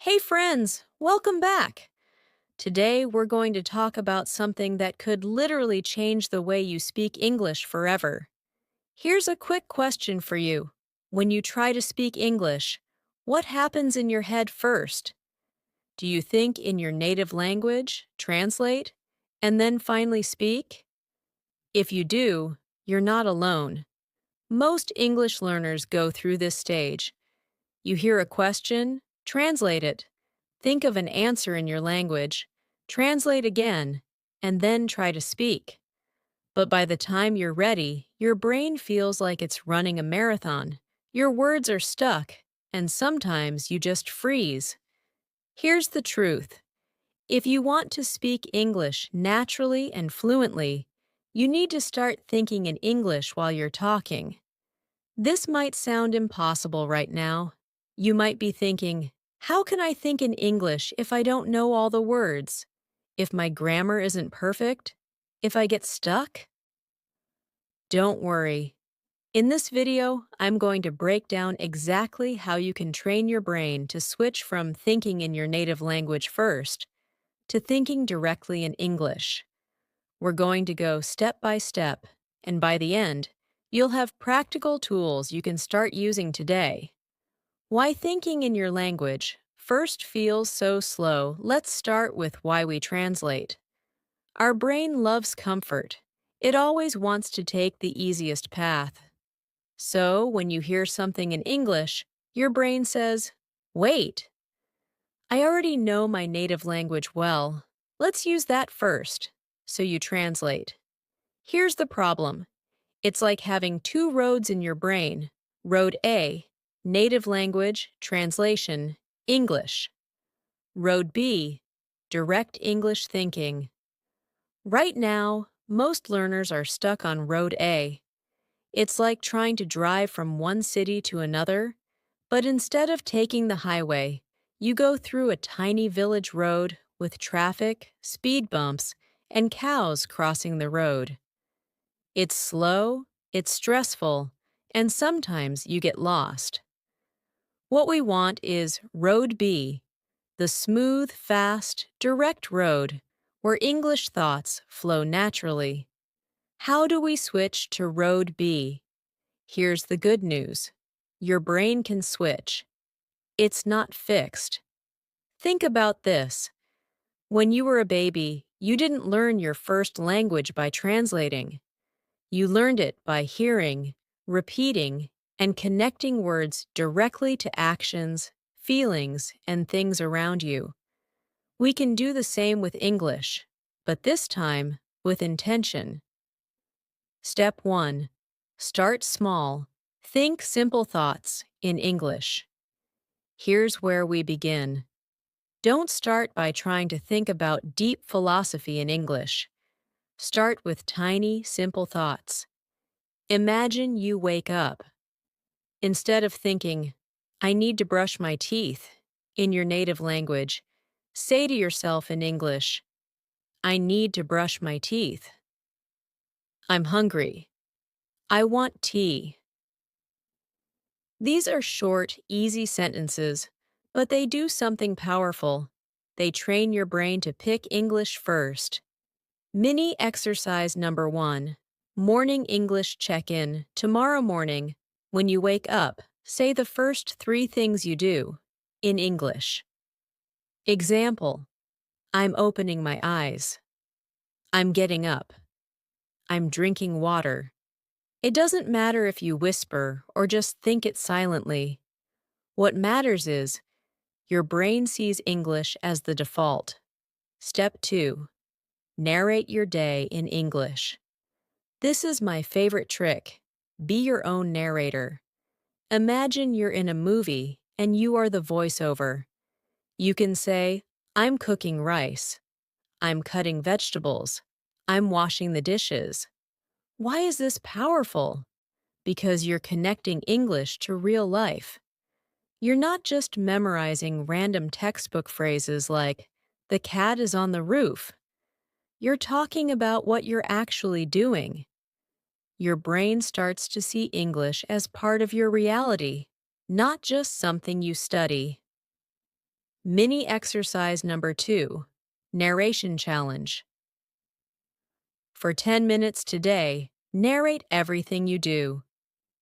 Hey friends, welcome back. Today we're going to talk about something that could literally change the way you speak English forever. Here's a quick question for you. When you try to speak English, what happens in your head first? Do you think in your native language, translate, and then finally speak? If you do, you're not alone. Most English learners go through this stage. You hear a question, translate it. Think of an answer in your language, translate again, and then try to speak. But by the time you're ready, your brain feels like it's running a marathon. Your words are stuck, and sometimes you just freeze. Here's the truth. If you want to speak English naturally and fluently, you need to start thinking in English while you're talking. This might sound impossible right now. You might be thinking, how can I think in English if I don't know all the words? If my grammar isn't perfect? If I get stuck? Don't worry. In this video, I'm going to break down exactly how you can train your brain to switch from thinking in your native language first to thinking directly in English. We're going to go step by step, and by the end, you'll have practical tools you can start using today. Why thinking in your language first feels so slow, let's start with why we translate. Our brain loves comfort. It always wants to take the easiest path. So, when you hear something in English, your brain says, wait, I already know my native language well. Let's use that first. So you translate. Here's the problem. It's like having two roads in your brain. Road A, native language, translation, English. Road B, direct English thinking. Right now, most learners are stuck on Road A. It's like trying to drive from one city to another, but instead of taking the highway, you go through a tiny village road with traffic, speed bumps, and cows crossing the road. It's slow, it's stressful, and sometimes you get lost. What we want is Road B, the smooth, fast, direct road where English thoughts flow naturally. How do we switch to Road B? Here's the good news. Your brain can switch. It's not fixed. Think about this. When you were a baby, you didn't learn your first language by translating. You learned it by hearing, repeating, and connecting words directly to actions, feelings, and things around you. We can do the same with English, but this time with intention. Step 1. Start small. Think simple thoughts in English. Here's where we begin. Don't start by trying to think about deep philosophy in English. Start with tiny, simple thoughts. Imagine you wake up. Instead of thinking, I need to brush my teeth, in your native language, say to yourself in English, I need to brush my teeth. I'm hungry. I want tea. These are short, easy sentences, but they do something powerful. They train your brain to pick English first. Mini exercise number 1. Morning English check-in. Tomorrow morning, when you wake up, say the first 3 things you do in English. Example: I'm opening my eyes. I'm getting up. I'm drinking water. It doesn't matter if you whisper or just think it silently. What matters is your brain sees English as the default. Step 2. Narrate your day in English. This is my favorite trick. Be your own narrator. Imagine you're in a movie and you are the voiceover. You can say, I'm cooking rice. I'm cutting vegetables. I'm washing the dishes. Why is this powerful? Because you're connecting English to real life. You're not just memorizing random textbook phrases like, the cat is on the roof. You're talking about what you're actually doing. Your brain starts to see English as part of your reality, not just something you study. Mini exercise number 2, narration challenge. For 10 minutes today, narrate everything you do.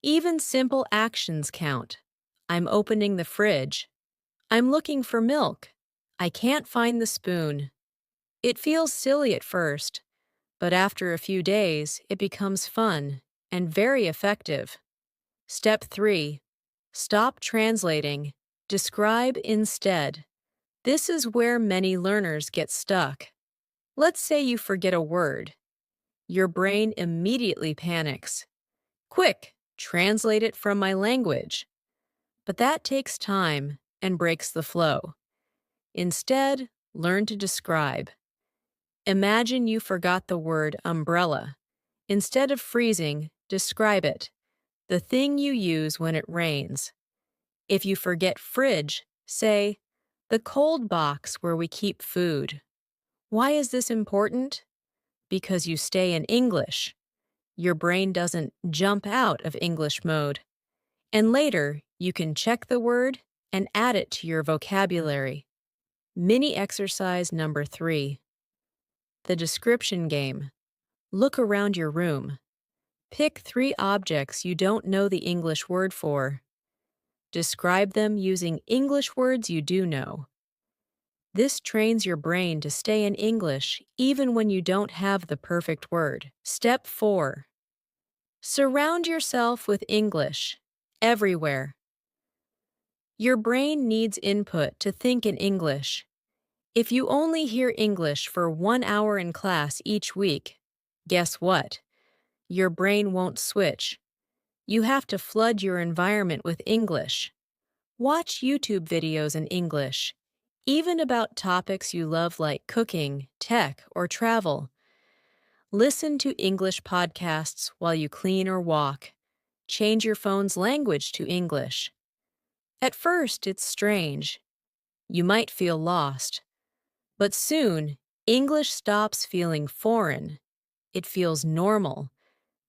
Even simple actions count. I'm opening the fridge. I'm looking for milk. I can't find the spoon. It feels silly at first, but after a few days, it becomes fun and very effective. Step 3. Stop translating. Describe instead. This is where many learners get stuck. Let's say you forget a word. Your brain immediately panics. Quick, translate it from my language. But that takes time and breaks the flow. Instead, learn to describe. Imagine you forgot the word umbrella. Instead of freezing, describe it. The thing you use when it rains. If you forget fridge, say, the cold box where we keep food. Why is this important? Because you stay in English. Your brain doesn't jump out of English mode. And later, you can check the word and add it to your vocabulary. Mini exercise number 3. The description game. Look around your room. Pick 3 objects you don't know the English word for. Describe them using English words you do know. This trains your brain to stay in English even when you don't have the perfect word. Step 4. Surround yourself with English, everywhere. Your brain needs input to think in English. If you only hear English for 1 hour in class each week, guess what? Your brain won't switch. You have to flood your environment with English. Watch YouTube videos in English, even about topics you love like cooking, tech, or travel. Listen to English podcasts while you clean or walk. Change your phone's language to English. At first, it's strange. You might feel lost. But soon, English stops feeling foreign. It feels normal.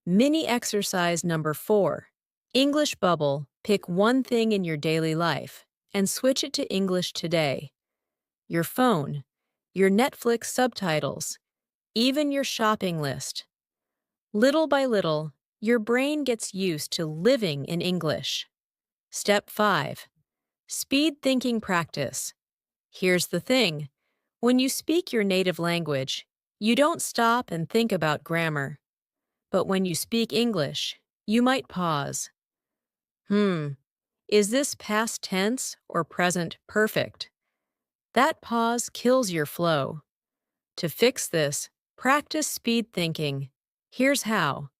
Mini exercise number 4. English bubble. Pick one thing in your daily life and switch it to English today. Your phone, your Netflix subtitles, even your shopping list. Little by little, your brain gets used to living in English. Step 5. Speed thinking practice. Here's the thing. When you speak your native language, you don't stop and think about grammar. But when you speak English, you might pause. Is this past tense or present perfect? That pause kills your flow. To fix this, practice speed thinking. Here's how.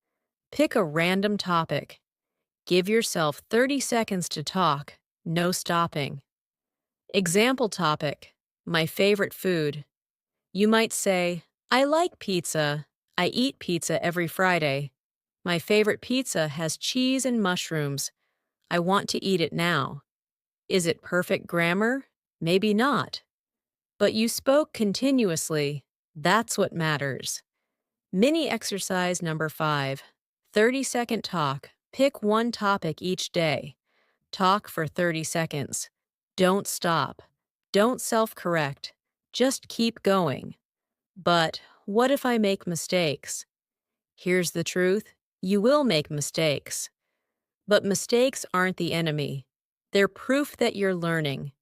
Pick a random topic. Give yourself 30 seconds to talk, no stopping. Example topic, my favorite food. You might say, I like pizza. I eat pizza every Friday. My favorite pizza has cheese and mushrooms. I want to eat it now. Is it perfect grammar? Maybe not. But you spoke continuously. That's what matters. Mini exercise number 5. 30-second talk. Pick one topic each day. Talk for 30 seconds. Don't stop. Don't self-correct. Just keep going. But what if I make mistakes? Here's the truth. You will make mistakes. But mistakes aren't the enemy. They're proof that you're learning.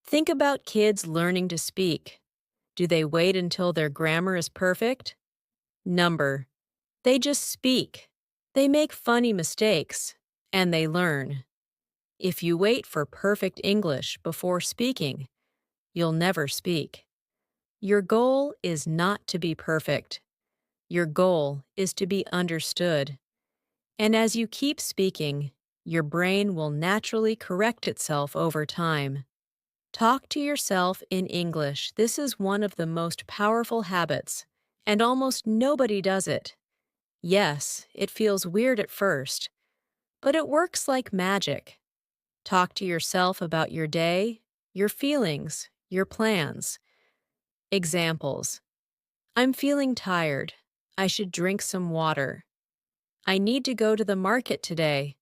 Think about kids learning to speak. Do they wait until their grammar is perfect? Number. They just speak. They make funny mistakes, and they learn. If you wait for perfect English before speaking, you'll never speak. Your goal is not to be perfect. Your goal is to be understood. And as you keep speaking, your brain will naturally correct itself over time. Talk to yourself in English. This is one of the most powerful habits, and almost nobody does it. Yes, it feels weird at first, but it works like magic. Talk to yourself about your day, your feelings, your plans. Examples. I'm feeling tired. I should drink some water. I need to go to the market today.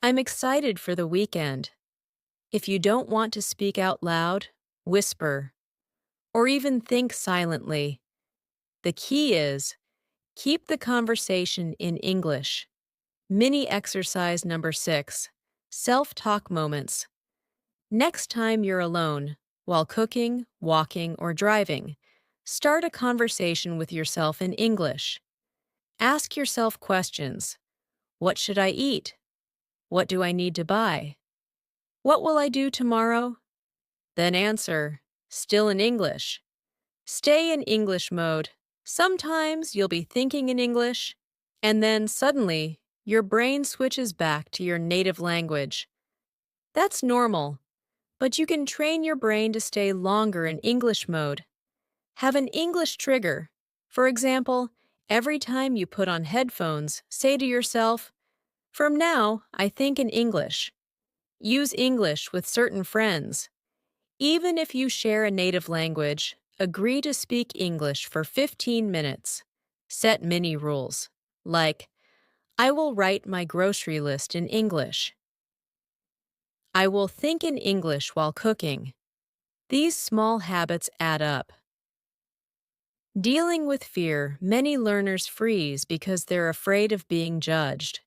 I'm excited for the weekend. If you don't want to speak out loud, whisper, or even think silently. The key is keep the conversation in English. Mini exercise number 6, self-talk moments. Next time you're alone, while cooking, walking, or driving, start a conversation with yourself in English. Ask yourself questions. What should I eat? What do I need to buy? What will I do tomorrow? Then answer, still in English. Stay in English mode. Sometimes you'll be thinking in English, and then suddenly your brain switches back to your native language. That's normal, but you can train your brain to stay longer in English mode. Have an English trigger. For example, every time you put on headphones, say to yourself, "From now, I think in English." Use English with certain friends. Even if you share a native language, agree to speak English for 15 minutes. Set mini rules, like, I will write my grocery list in English. I will think in English while cooking. These small habits add up. Dealing with fear, many learners freeze because they're afraid of being judged.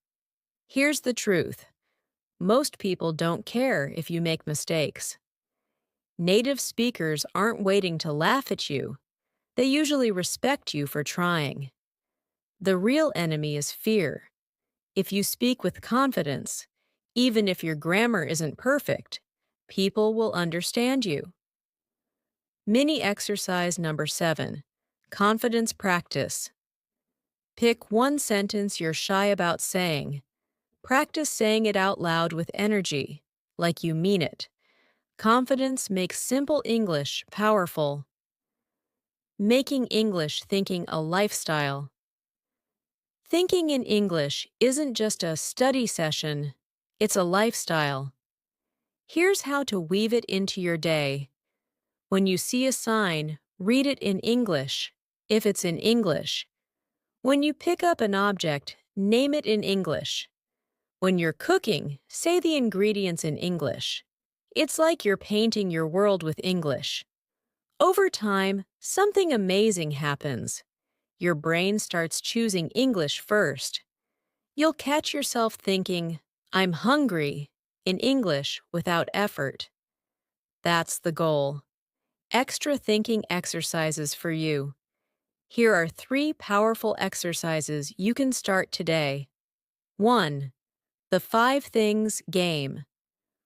Here's the truth. Most people don't care if you make mistakes. Native speakers aren't waiting to laugh at you. They usually respect you for trying. The real enemy is fear. If you speak with confidence, even if your grammar isn't perfect, people will understand you. Mini exercise number 7, confidence practice. Pick one sentence you're shy about saying. Practice saying it out loud with energy, like you mean it. Confidence makes simple English powerful. Making English thinking a lifestyle. Thinking in English isn't just a study session, it's a lifestyle. Here's how to weave it into your day. When you see a sign, read it in English, if it's in English. When you pick up an object, name it in English. When you're cooking, say the ingredients in English. It's like you're painting your world with English. Over time, something amazing happens. Your brain starts choosing English first. You'll catch yourself thinking, I'm hungry, in English without effort. That's the goal. Extra thinking exercises for you. Here are 3 powerful exercises you can start today. 1. The 5 things game.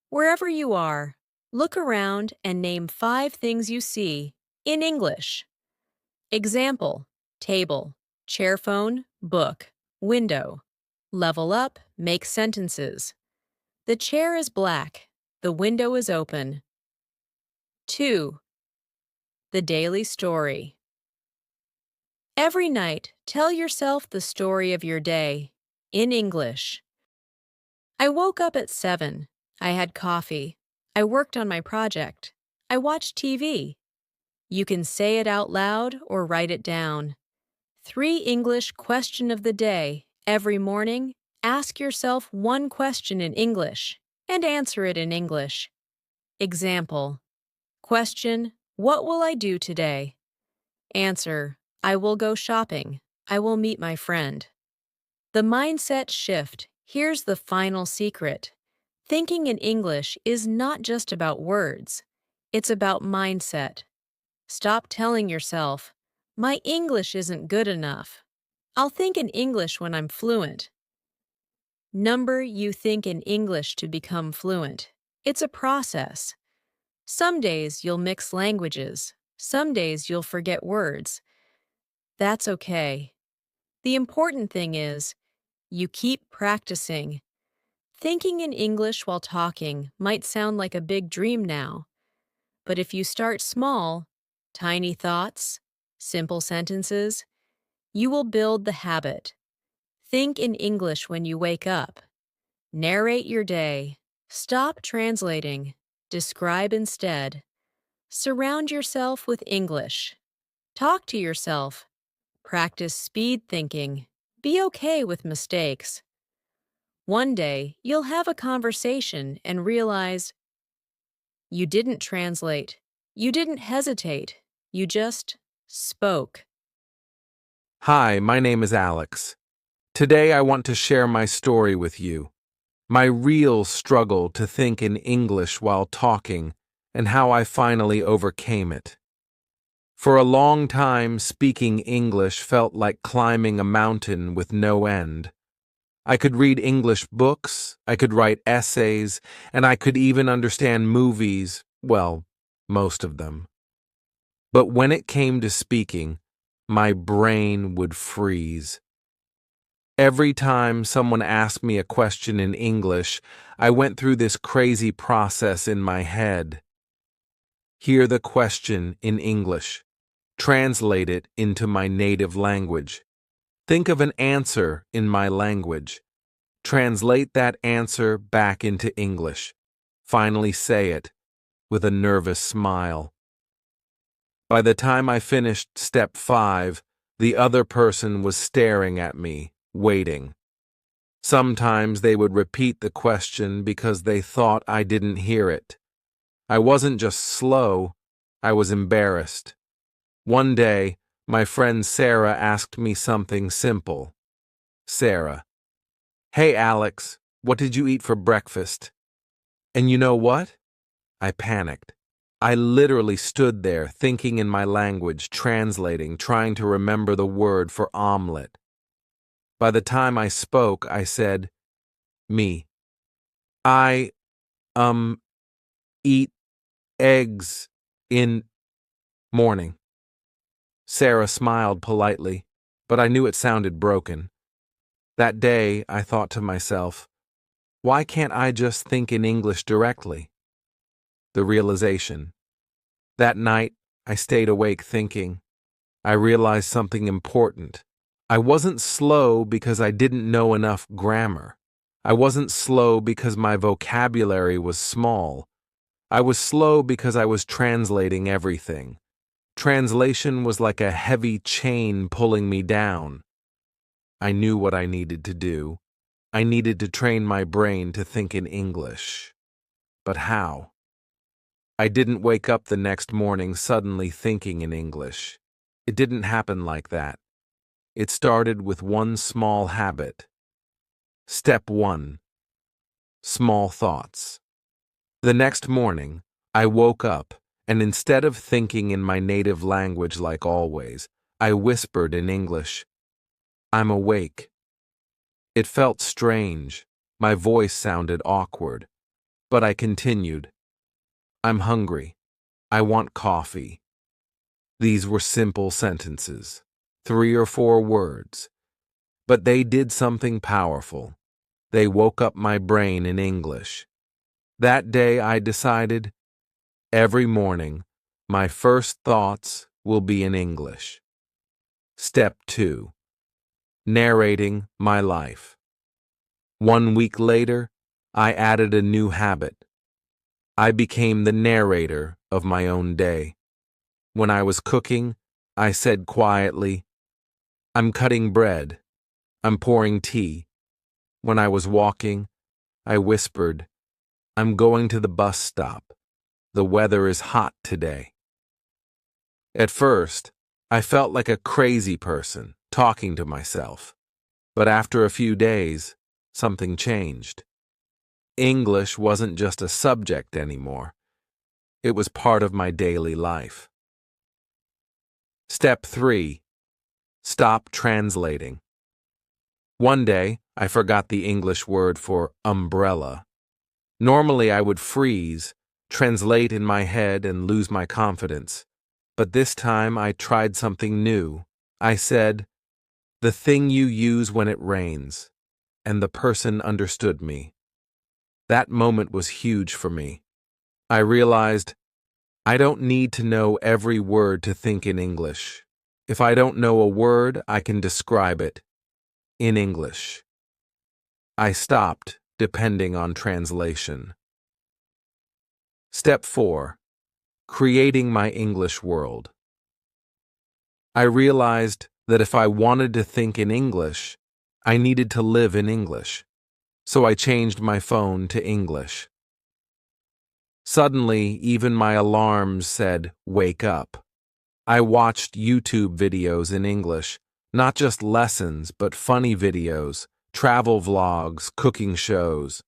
Wherever you are, look around and name 5 things you see in English. Example, table, chair phone, book, window. Level up, make sentences. The chair is black. The window is open. 2. The daily story. Every night, tell yourself the story of your day, in English. I woke up at 7. I had coffee. I worked on my project. I watched TV. You can say it out loud or write it down. 3 English question of the day. Every morning, ask yourself one question in English and answer it in English. Example. Question, what will I do today? Answer, I will go shopping. I will meet my friend. The mindset shift. Here's the final secret. Thinking in English is not just about words. It's about mindset. Stop telling yourself, my English isn't good enough. I'll think in English when I'm fluent. Number you think in English to become fluent. It's a process. Some days you'll mix languages. Some days you'll forget words. That's okay. The important thing is, you keep practicing. Thinking in English while talking might sound like a big dream now, but if you start small, tiny thoughts, simple sentences, you will build the habit. Think in English when you wake up. Narrate your day. Stop translating. Describe instead. Surround yourself with English. Talk to yourself. Practice speed thinking. Be okay with mistakes. One day, you'll have a conversation and realize, You didn't translate. You didn't hesitate. You just spoke. Hi, my name is Alex. Today I want to share my story with you. My real struggle to think in English while talking, and how I finally overcame it. For a long time, speaking English felt like climbing a mountain with no end. I could read English books, I could write essays, and I could even understand movies, well, most of them. But when it came to speaking, my brain would freeze. Every time someone asked me a question in English, I went through this crazy process in my head. Hear the question in English. Translate it into my native language. Think of an answer in my language. Translate that answer back into English. Finally say it with a nervous smile. By the time I finished step 5, the other person was staring at me, waiting. Sometimes they would repeat the question because they thought I didn't hear it. I wasn't just slow, I was embarrassed. One day, my friend Sarah asked me something simple. Sarah, "Hey Alex, what did you eat for breakfast?" And you know what? I panicked. I literally stood there thinking in my language, translating, trying to remember the word for omelet. By the time I spoke, I said, "Me. I, eat eggs in morning." Sarah smiled politely, but I knew it sounded broken. That day, I thought to myself, why can't I just think in English directly? The realization. That night, I stayed awake thinking. I realized something important. I wasn't slow because I didn't know enough grammar. I wasn't slow because my vocabulary was small. I was slow because I was translating everything. Translation was like a heavy chain pulling me down. I knew what I needed to do. I needed to train my brain to think in English. But how? I didn't wake up the next morning suddenly thinking in English. It didn't happen like that. It started with one small habit. Step 1. Small thoughts. The next morning, I woke up, and instead of thinking in my native language like always, I whispered in English, "I'm awake." It felt strange. My voice sounded awkward. But I continued, "I'm hungry. I want coffee." These were simple sentences, 3 or 4 words. But they did something powerful. They woke up my brain in English. That day I decided, every morning, my first thoughts will be in English. Step 2. Narrating my life. 1 week later, I added a new habit. I became the narrator of my own day. When I was cooking, I said quietly, "I'm cutting bread. I'm pouring tea." When I was walking, I whispered, "I'm going to the bus stop. The weather is hot today." At first, I felt like a crazy person talking to myself. But after a few days, something changed. English wasn't just a subject anymore. It was part of my daily life. Step 3. Stop translating. One day, I forgot the English word for umbrella. Normally, I would freeze, translate in my head, and lose my confidence. But this time, I tried something new. I said, "The thing you use when it rains," and the person understood me. That moment was huge for me. I realized I don't need to know every word to think in English. If I don't know a word, I can describe it in English. I stopped depending on translation. Step 4. Creating my English world. I realized that if I wanted to think in English, I needed to live in English. So I changed my phone to English. Suddenly, even my alarms said, "Wake up." I watched YouTube videos in English, not just lessons, but funny videos, travel vlogs, cooking shows.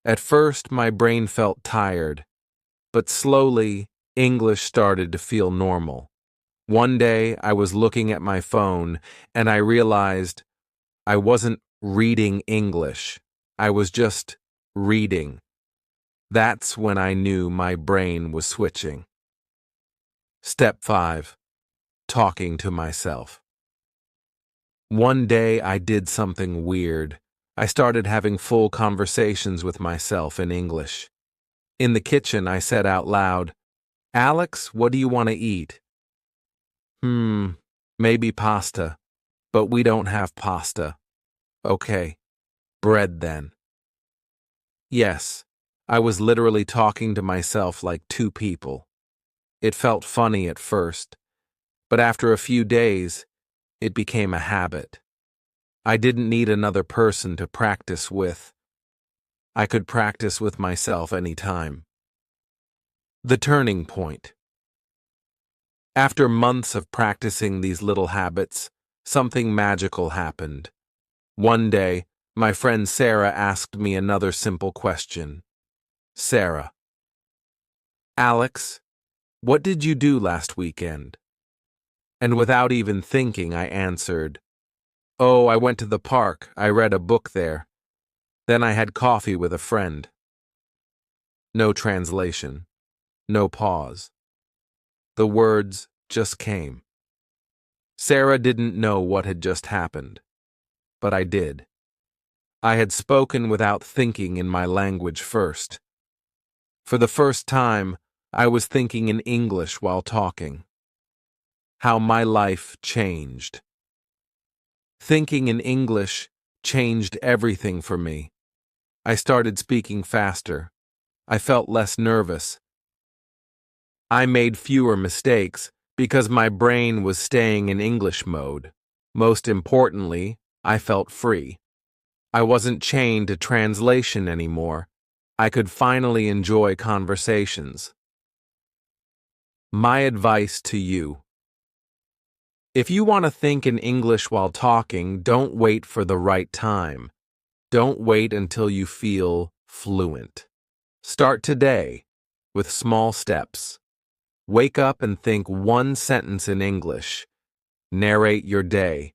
At first, my brain felt tired, but slowly, English started to feel normal. One day, I was looking at my phone, and I realized I wasn't reading English. I was just reading. That's when I knew my brain was switching. Step 5. Talking to myself. One day I did something weird. I started having full conversations with myself in English. In the kitchen, I said out loud, "Alex, what do you want to eat?" Maybe pasta, but we don't have pasta. Okay, bread then. Yes, I was literally talking to myself like two people. It felt funny at first, but after a few days, it became a habit. I didn't need another person to practice with. I could practice with myself anytime. The turning point. After months of practicing these little habits, something magical happened. One day, my friend Sarah asked me another simple question. Sarah, "Alex, what did you do last weekend?" And without even thinking, I answered, "Oh, I went to the park. I read a book there. Then I had coffee with a friend." No translation. No pause. The words just came. Sarah didn't know what had just happened, but I did. I had spoken without thinking in my language first. For the first time, I was thinking in English while talking. How my life changed. Thinking in English changed everything for me. I started speaking faster. I felt less nervous. I made fewer mistakes because my brain was staying in English mode. Most importantly, I felt free. I wasn't chained to translation anymore. I could finally enjoy conversations. My advice to you. If you want to think in English while talking, don't wait for the right time. Don't wait until you feel fluent. Start today with small steps. Wake up and think one sentence in English. Narrate your day.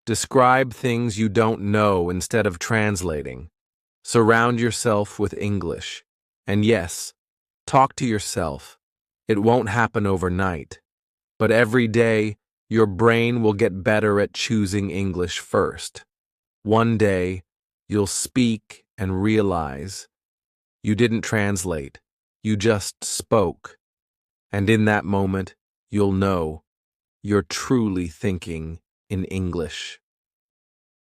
Describe things you don't know instead of translating. Surround yourself with English. And yes, talk to yourself. It won't happen overnight. But every day, your brain will get better at choosing English first. One day, you'll speak and realize you didn't translate. You just spoke. And in that moment, you'll know you're truly thinking in English.